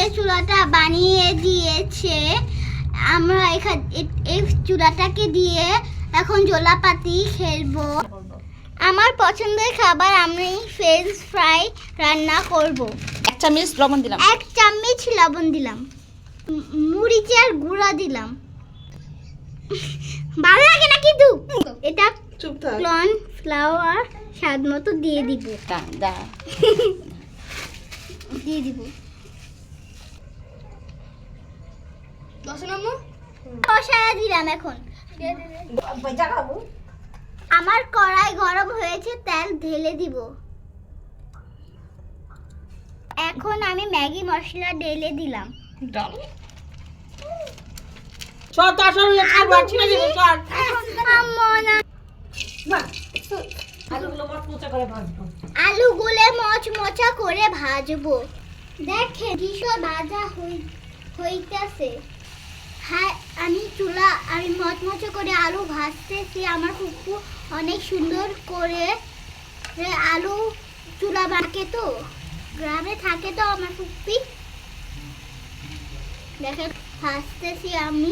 এই চুলাটা বানিয়ে দিয়েছে। আমরা এই চুলাটাকে দিয়ে এখন জলাপাতি খেলবো। আমার পছন্দের খাবার, আমি ফ্রেঞ্চ ফ্রাই রান্না করব। 1 চামচ লবণ দিলাম, 1 চামচ লবণ দিলাম, মরিচের গুঁড়া দিলাম। ভালো লাগে না কিন্তু এটা কর্ন ফ্লাওয়ার স্বাদ মতো দিয়ে দিব। দিয়ে দিব মশলা দিলাম। এখন আমার কড়াই গরম হয়েছে, তেল ঢেলে দিব। এখন আমি ম্যাগি মশলা ঢেলে দিলাম। আলুগুলো মচমচা করে ভাজবো। দেখে কিশোর ভাজা হইতেছে। হ্যাঁ, আমি মচমচা করে আলু ভাজতেছি। আমার ফুপু অনেক সুন্দর করে আলু চুলা বাঁকে, তো গ্রামে থাকে তো আমার ফুপি। দেখে ভাজতেছি আমি।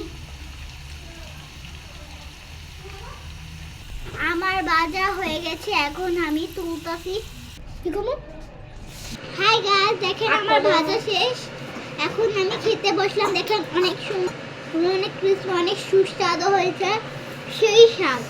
আমার ভাজা হয়ে গেছে, এখন আমি তুলতেছি। হাই গাইস, দেখেন আমার ভাজা শেষ। এখন আমি খেতে বসলাম। দেখেন অনেক ক্রিস্পি, অনেক সুস্বাদু হয়েছে, সেই স্বাদ।